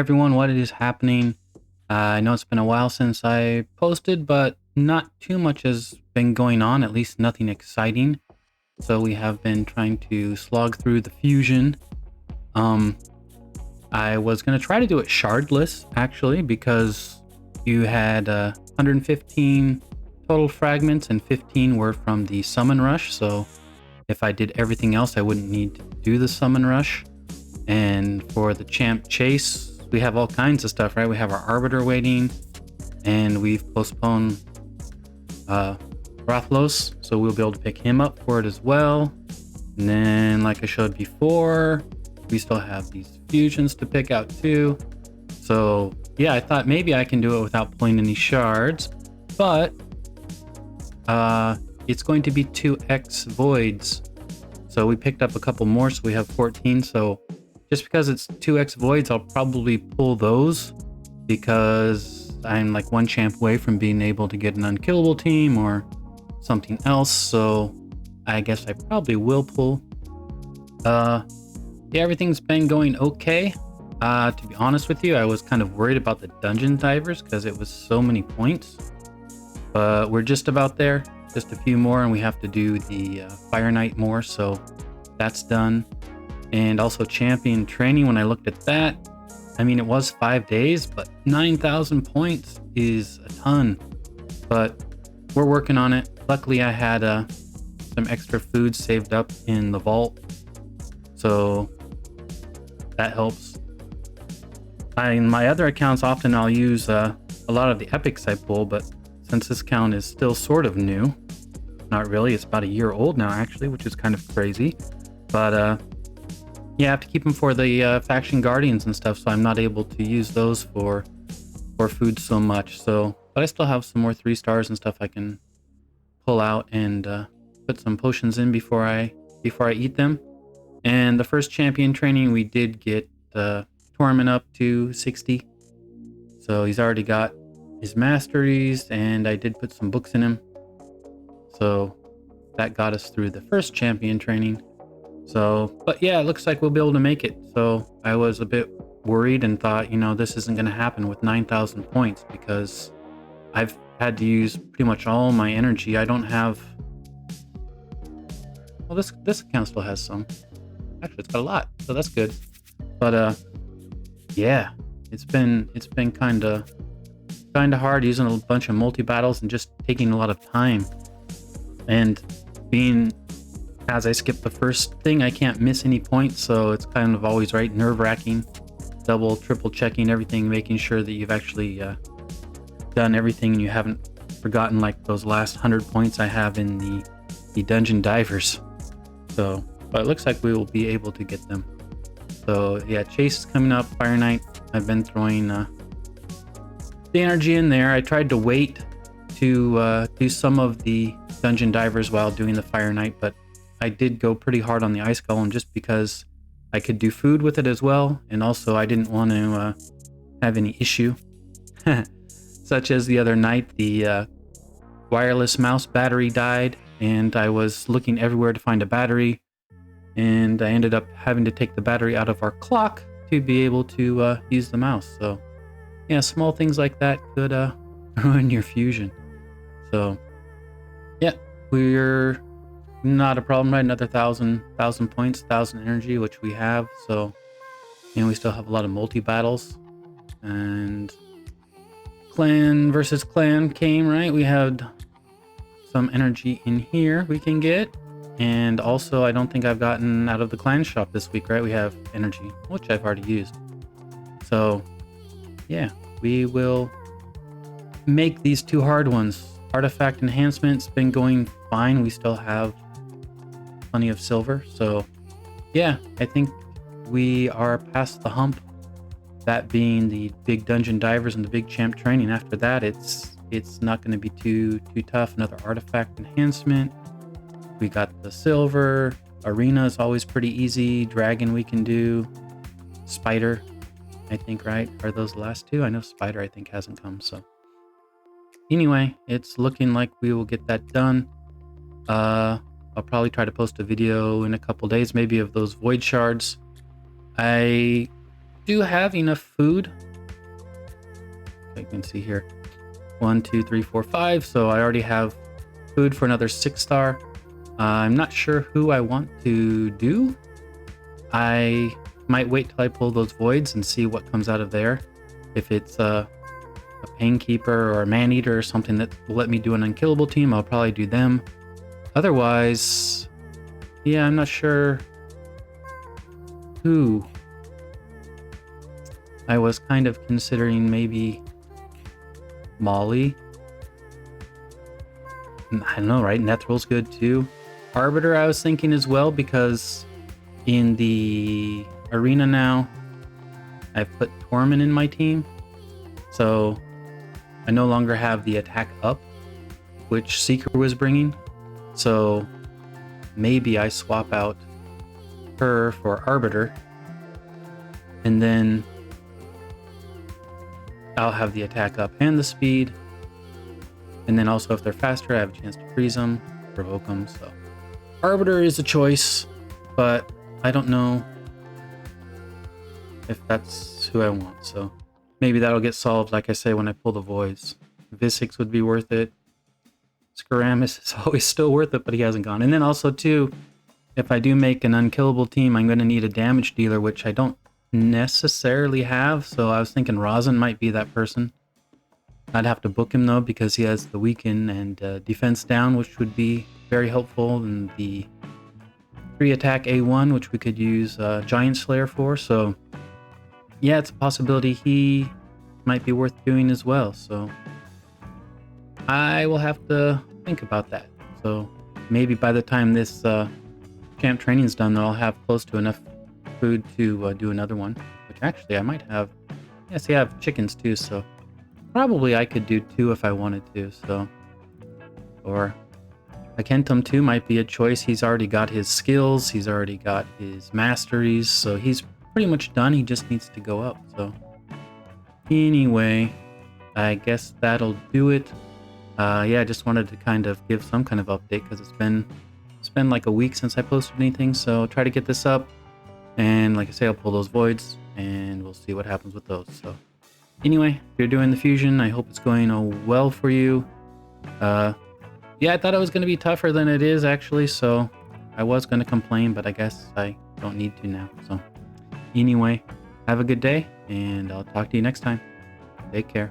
everyone, what is happening? I know it's been a while since I posted, but not too much has been going on, at least nothing exciting. So we have been trying to slog through the fusion. Um, I was going to try to do it shardless, actually, because you had 115 total fragments and 15 were from the summon rush. So if I did everything else, I wouldn't need to do the summon rush. And for the champ chase, we have all kinds of stuff, right? We have our arbiter waiting, and we've postponed Rothlos, so we'll be able to pick him up for it as well. And then, like I showed before, we still have these fusions to pick out too. So yeah, I thought maybe I can do it without pulling any shards, but it's going to be 2x voids. So we picked up a couple more, so we have 14. So just because it's 2x voids, I'll probably pull those because I'm like one champ away from being able to get an unkillable team or something else. So I guess I probably will pull. Yeah, everything's been going okay. To be honest with you, I was kind of worried about the dungeon divers because it was so many points. But we're just about there. Just a few more, and we have to do the Fire Knight more, so that's done. And also champion training, when I looked at that, I mean, it was 5 days, but 9,000 points is a ton. But we're working on it. Luckily, I had some extra food saved up in the vault, so that helps. In my other accounts, often I'll use a lot of the epics I pull, but since this account is still sort of new, not really, it's about a year old now actually, which is kind of crazy. But yeah, I have to keep them for the faction guardians and stuff, so I'm not able to use those for food so much. So, but I still have some more 3 stars and stuff I can pull out and put some potions in before I eat them. And the first champion training, we did get Torment up to 60, so he's already got his masteries, and I did put some books in him, so that got us through the first champion training. So, but yeah, it looks like we'll be able to make it. So I was a bit worried and thought, you know, this isn't going to happen with 9,000 points because I've had to use pretty much all my energy. I don't have, well, this account still has some. Actually, it's got a lot, so that's good. But yeah, it's been kind of hard using a bunch of multi battles and just taking a lot of time. And being as I skip the first thing, I can't miss any points, so it's kind of always right nerve-wracking, double, triple checking everything, making sure that you've actually done everything and you haven't forgotten like those last 100 points I have in the dungeon divers. So, but it looks like we will be able to get them. So yeah, chase is coming up, Fire Knight. I've been throwing the energy in there. I tried to wait to do some of the dungeon divers while doing the Fire Knight, but I did go pretty hard on the ice golem just because I could do food with it as well, and also I didn't want to have any issue such as the other night the wireless mouse battery died, and I was looking everywhere to find a battery, and I ended up having to take the battery out of our clock to be able to use the mouse. So yeah, small things like that could ruin your fusion. So yeah, we're not a problem, right? Another 1,000 points, 1,000 energy, which we have. So, and we still have a lot of multi battles. And clan versus clan came, right? We had some energy in here we can get. And also, I don't think I've gotten out of the clan shop this week, right? We have energy, which I've already used. So, yeah, we will make these 2 hard ones. Artifact enhancement's been going fine. We still have plenty of silver. So, yeah, I think we are past the hump. That being the big dungeon divers and the big champ training. After that, it's not going to be too tough. Another artifact enhancement. We got the silver. Arena is always pretty easy. Dragon we can do. Spider, I think, right? Are those the last 2? I know Spider, I think, hasn't come. So anyway, it's looking like we will get that done. I'll probably try to post a video in a couple days, maybe of those void shards. I do have enough food. You can see here 1, 2, 3, 4, 5. So I already have food for another 6-star. I'm not sure who I want to do. I might wait till I pull those voids and see what comes out of there. If it's a Painkeeper or a Maneater or something that will let me do an unkillable team, I'll probably do them. Otherwise, yeah, I'm not sure who. I was kind of considering maybe Molly. I don't know, right? Nethral's good too. Arbiter I was thinking as well, because in the arena now, I've put Torment in my team. So I no longer have the attack up, which Seeker was bringing. So maybe I swap out her for Arbiter. And then I'll have the attack up and the speed. And then also if they're faster, I have a chance to freeze them, provoke them. So Arbiter is a choice, but I don't know if that's who I want. So maybe that'll get solved, like I say, when I pull the voids. Visix would be worth it. Skaramis is always still worth it, but he hasn't gone. And then also too, if I do make an unkillable team, I'm going to need a damage dealer, which I don't necessarily have. So I was thinking Rosin might be that person. I'd have to book him though, because he has the weaken and defense down, which would be very helpful, and the 3 attack A1, which we could use Giant Slayer for. So yeah, it's a possibility he might be worth doing as well. So I will have to think about that. So maybe by the time this camp training is done, I'll have close to enough food to do another one. Which actually I might have. Yes, I have chickens too, so probably I could do 2 if I wanted to. So, or a Kentum 2 might be a choice. He's already got his skills. He's already got his masteries. So he's pretty much done. He just needs to go up. So anyway, I guess that'll do it. Yeah, I just wanted to kind of give some kind of update, because it's been like a week since I posted anything. So try to get this up, and like I say, I'll pull those voids and we'll see what happens with those. So anyway, if you're doing the fusion, I hope it's going well for you. Yeah, I thought it was going to be tougher than it is actually, so I was going to complain, but I guess I don't need to now. So anyway, have a good day, and I'll talk to you next time. Take care.